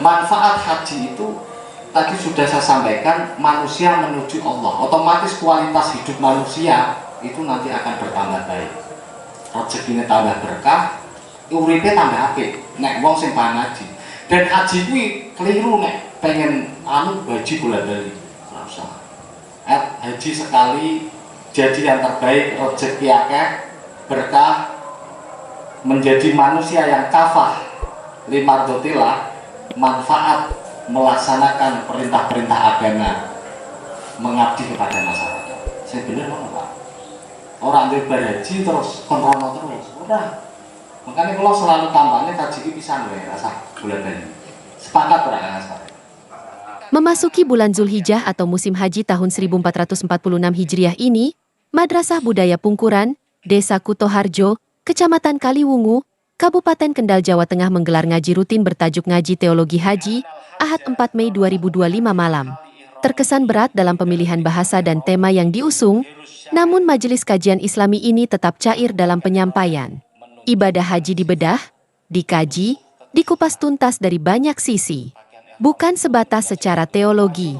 Manfaat haji itu tadi sudah saya sampaikan, manusia menuju Allah. Otomatis kualitas hidup manusia itu nanti akan bertambah baik. Rezekinya tambah berkah, uripe tambah apik. Nek wong sing paham haji. Dan haji kuwi keliru nek pengen haji bola-bali. Ora usah. Haji sekali jadi yang terbaik, rezeki akeh, berkah, menjadi manusia yang kafah limardotillah, manfaat melaksanakan perintah-perintah agama, mengabdi kepada masyarakat. Saya benar Pak. Orang yang berhaji terus kontrol terus, udah. Makanya kalau selalu tampaknya haji itu bisa rasa bulan-bulan. Sepakat orang saya. Memasuki bulan Zulhijjah atau musim haji tahun 1446 Hijriah ini, Madrasah Budaya Pungkuran, Desa Kutoharjo, Kecamatan Kaliwungu, Kabupaten Kendal, Jawa Tengah menggelar ngaji rutin bertajuk Ngaji Teologi Haji, Ahad 4 Mei 2025 malam. Terkesan berat dalam pemilihan bahasa dan tema yang diusung, namun majelis kajian Islami ini tetap cair dalam penyampaian. Ibadah haji dibedah, dikaji, dikupas tuntas dari banyak sisi. Bukan sebatas secara teologi,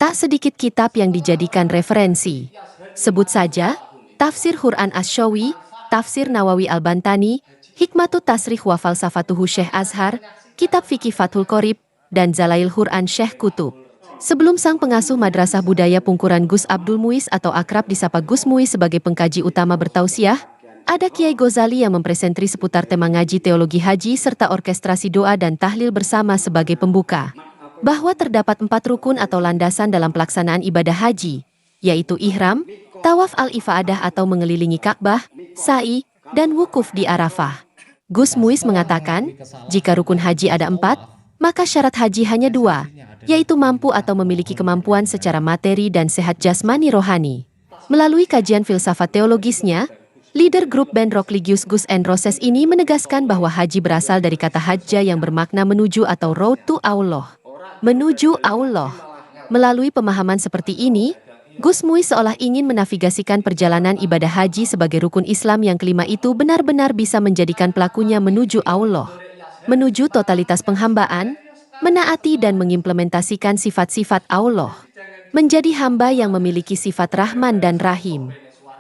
tak sedikit kitab yang dijadikan referensi. Sebut saja, Tafsir Quran Asy-Syawi, Tafsir Nawawi Al-Bantani, Hikmatut Tasrih wa Falsafatuhu Syekh Azhar, Kitab Fikih Fathul Qorib, dan Zalail Quran Syekh Kutub. Sebelum sang pengasuh Madrasah Budaya Pungkuran Gus Abdul Muiz atau akrab disapa Gus Muiz sebagai pengkaji utama bertausiah, ada Kiai Ghazali yang mempresentri seputar tema ngaji teologi haji serta orkestrasi doa dan tahlil bersama sebagai pembuka. Bahwa terdapat 4 rukun atau landasan dalam pelaksanaan ibadah haji, yaitu ihram, tawaf al-ifadah atau mengelilingi Ka'bah, sa'i, dan wukuf di Arafah. Gus Muiz mengatakan, jika rukun haji ada 4, maka syarat haji hanya 2, yaitu mampu atau memiliki kemampuan secara materi dan sehat jasmani rohani. Melalui kajian filsafat teologisnya, leader grup band rock Ligius Gus N' Roses ini menegaskan bahwa haji berasal dari kata hajja yang bermakna menuju atau road to Allah. Menuju Allah. Melalui pemahaman seperti ini, Gus Muiz seolah ingin menavigasikan perjalanan ibadah haji sebagai rukun Islam yang kelima itu benar-benar bisa menjadikan pelakunya menuju Allah. Menuju totalitas penghambaan, menaati dan mengimplementasikan sifat-sifat Allah. Menjadi hamba yang memiliki sifat Rahman dan Rahim.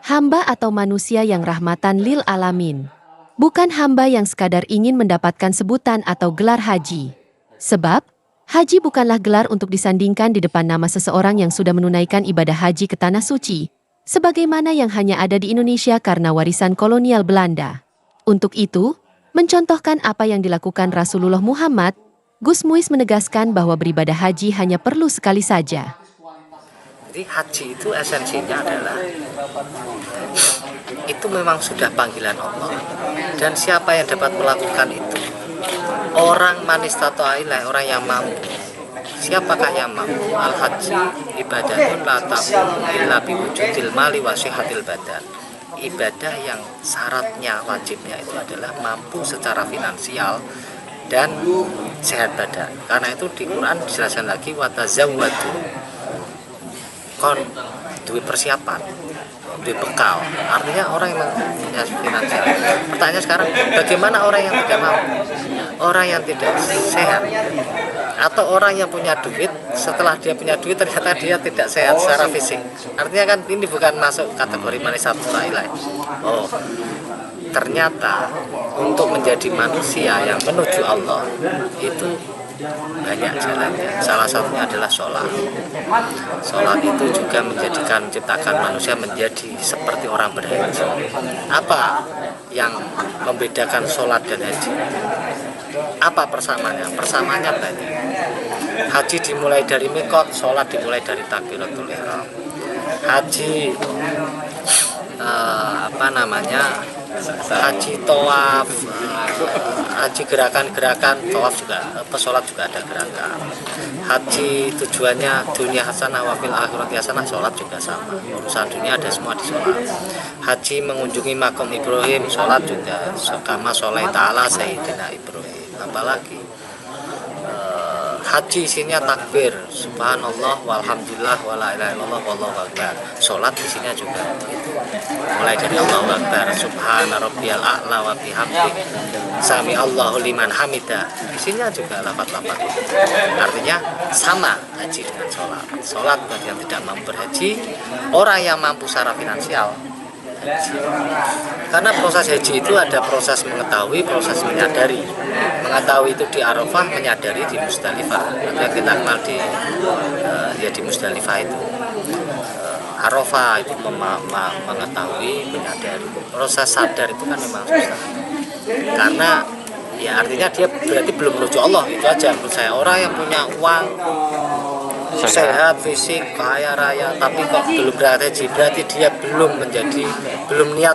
Hamba atau manusia yang rahmatan lil alamin. Bukan hamba yang sekadar ingin mendapatkan sebutan atau gelar haji. Sebab, haji bukanlah gelar untuk disandingkan di depan nama seseorang yang sudah menunaikan ibadah haji ke Tanah Suci, sebagaimana yang hanya ada di Indonesia karena warisan kolonial Belanda. Untuk itu, mencontohkan apa yang dilakukan Rasulullah Muhammad, Gus Muiz menegaskan bahwa beribadah haji hanya perlu sekali saja. Jadi haji itu esensinya adalah, itu memang sudah panggilan Allah. Dan siapa yang dapat melakukan itu? Orang manistato'ailah, orang yang mampu. Siapakah yang mampu? Al-haji ibadatun la takun illa biwujudil mali wa sihhatil badan. Ibadah yang syaratnya, wajibnya itu adalah mampu secara finansial dan sehat badan. Karena itu di Quran dijelaskan lagi watazawwadu, kon duwe persiapan, duwe bekal. Artinya orang yang punya finansial. Pertanyaan sekarang, bagaimana orang yang tidak mampu? Orang yang tidak sehat atau orang yang punya duit, setelah dia punya duit ternyata dia tidak sehat secara fisik. Artinya kan ini bukan masuk kategori manistato'ailah. Oh, ternyata untuk menjadi manusia yang menuju Allah itu banyak jalannya. Salah satunya adalah sholat. Sholat itu juga menciptakan manusia menjadi seperti orang berhaji. Apa yang membedakan sholat dan haji? Apa persamaannya? Persamaannya banyak. Haji dimulai dari mikot, sholat dimulai dari takbiratul ihram. Haji haji tawaf, haji gerakan-gerakan tawaf juga, sholat juga ada gerakan. Haji tujuannya dunia hasanah wa fil akhirati hasanah, sholat juga sama. Urusan dunia ada semua di sholat. Haji mengunjungi makam Ibrahim, sholat juga. Kama sholai ta'ala sayyidina Ibrahim. Apalagi haji isinya takbir, subhanallah, walhamdulillah, wala ilaha illallah, wallahu akbar. Sholat isinya juga itu. Mulai dari Allahu akbar, subhana rabbiyal a'la wa bihamdi, sami Allahu liman hamida. Isinya juga lafaz-lafaz itu. Artinya sama haji dengan sholat. Sholat bagi yang tidak mampu berhaji, orang yang mampu secara finansial. Karena proses haji itu ada proses mengetahui, proses menyadari. Mengetahui itu di Arafah, menyadari di Musdalifah. Nanti yang kita kenal di di Musdalifah itu. Arafah itu mengetahui, menyadari. Proses sadar itu kan memang susah. Karena ya artinya dia berarti belum menuju Allah, itu aja menurut saya. Orang yang punya uang, sehat, fisik, kaya raya, tapi kok belum berhaji, berarti dia belum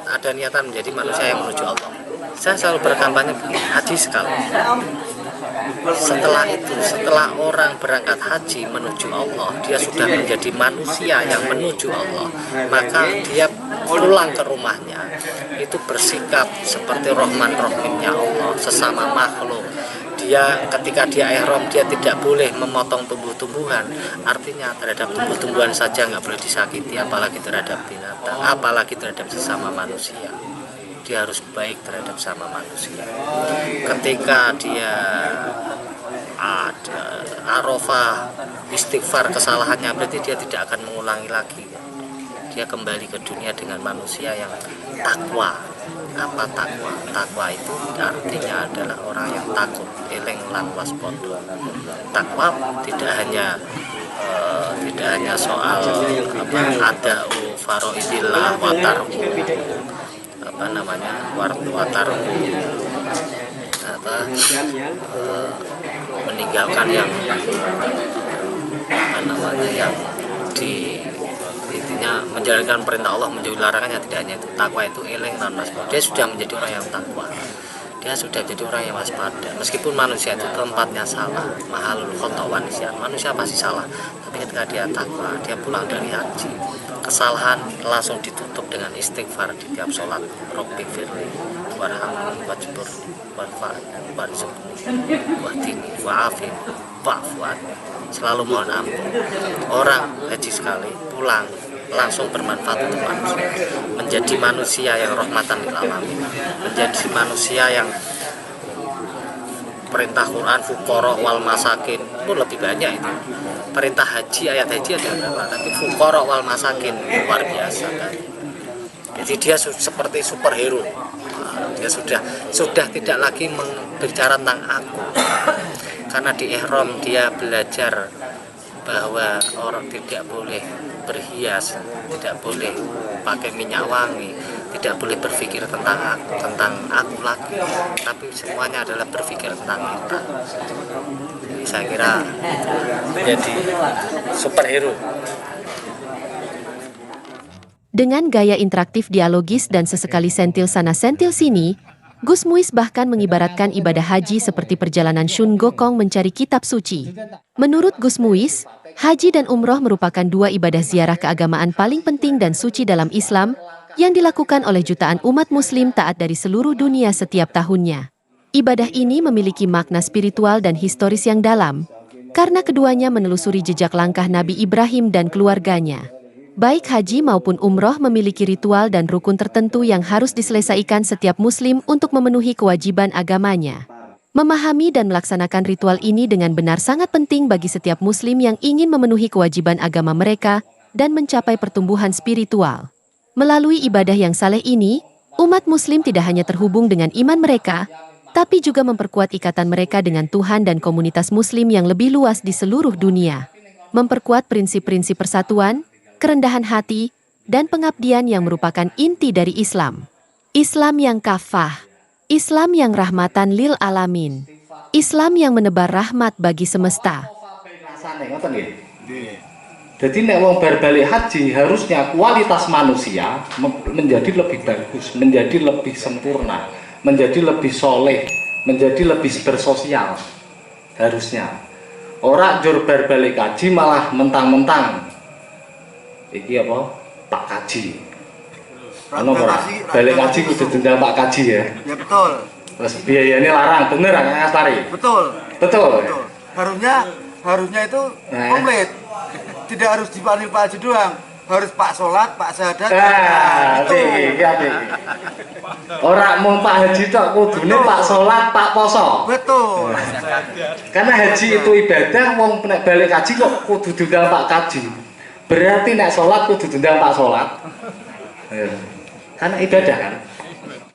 ada niatan menjadi manusia yang menuju Allah. Saya selalu berkampanye haji sekali. Setelah itu, setelah orang berangkat haji menuju Allah, dia sudah menjadi manusia yang menuju Allah, maka dia pulang ke rumahnya itu bersikap seperti Rahman Rahimnya Allah, sesama makhluk. Dia ketika dia ihram, dia tidak boleh memotong tumbuh-tumbuhan. Artinya terhadap tumbuh-tumbuhan saja nggak boleh disakiti, apalagi terhadap binatang, apalagi terhadap sesama manusia. Dia harus baik terhadap sama manusia. Ketika dia ada Arafah, istighfar kesalahannya, berarti dia tidak akan mengulangi lagi. Dia kembali ke dunia dengan manusia yang takwa. Apa takwa? Takwa itu artinya adalah orang yang takut, eling lan waspada. Takwa tidak hanya soal ada'u faraidillah wa tarku meninggalkan yang yang di intinya menjalankan perintah Allah, menjauhi larangannya. Tidak hanya itu, takwa itu eling dan waspada. Dia sudah menjadi orang yang takwa, dia sudah jadi orang yang waspada. Meskipun manusia itu tempatnya salah, mahalul khotawan, manusia pasti salah, tapi ketika dia takwa, dia pulang dari haji, kesalahan langsung ditutup dengan istighfar di tiap sholat. Rabbi firli warhamni wajburni warfa'ni warzuqni wahdini wa'afini wa'fu anni. Selalu mohon ampun. Orang haji sekali pulang langsung bermanfaat untuk manusia, menjadi manusia yang rahmatan lil alamin, menjadi manusia yang perintah Quran fuqara wal masakin itu lebih banyak. Itu perintah haji, ayat haji ada berapa, tapi fuqara wal masakin luar biasa kan. Jadi dia seperti superhero. Dia sudah tidak lagi berbicara tentang aku, karena di ihram dia belajar bahwa orang tidak boleh berhias, tidak boleh pakai minyak wangi, tidak boleh berpikir tentang aku lagi, tapi semuanya adalah berpikir tentang kita. Jadi saya kira menjadi superhero. Dengan gaya interaktif dialogis dan sesekali sentil sana sentil sini, Gus Muis bahkan mengibaratkan ibadah haji seperti perjalanan Shun Gokong mencari kitab suci. Menurut Gus Muis, haji dan umroh merupakan dua ibadah ziarah keagamaan paling penting dan suci dalam Islam yang dilakukan oleh jutaan umat muslim taat dari seluruh dunia setiap tahunnya. Ibadah ini memiliki makna spiritual dan historis yang dalam, karena keduanya menelusuri jejak langkah Nabi Ibrahim dan keluarganya. Baik haji maupun umroh memiliki ritual dan rukun tertentu yang harus diselesaikan setiap muslim untuk memenuhi kewajiban agamanya. Memahami dan melaksanakan ritual ini dengan benar sangat penting bagi setiap muslim yang ingin memenuhi kewajiban agama mereka dan mencapai pertumbuhan spiritual. Melalui ibadah yang saleh ini, umat muslim tidak hanya terhubung dengan iman mereka, tapi juga memperkuat ikatan mereka dengan Tuhan dan komunitas muslim yang lebih luas di seluruh dunia. Memperkuat prinsip-prinsip persatuan, kerendahan hati, dan pengabdian yang merupakan inti dari Islam. Islam yang kafah, Islam yang rahmatan lil alamin, Islam yang menebar rahmat bagi semesta. Jadi nek wong balik haji, harusnya kualitas manusia menjadi lebih bagus, menjadi lebih sempurna, menjadi lebih soleh, menjadi lebih bersosial. Harusnya orang jur balik haji malah mentang-mentang iki apa? Pak Kaji. Ono ora? Balik kaji kudu dendam Pak Kaji ya. Ya betul. Terus biayanya larang, bener Kang Astari? Betul. Betul. Harusnya harusnya itu komplit. Tidak harus dipanggil Pak Haji doang, harus Pak Sholat, Pak Syahadat. Itu. Orang mau Pak Haji tok kudune Pak Sholat, Pak Poso. Betul. Karena haji itu ibadah, wong nek balik haji kok kudu diundang Pak Kaji. Berarti nek sholat kudu diundang Pak Sholat. Karena ibadah kan.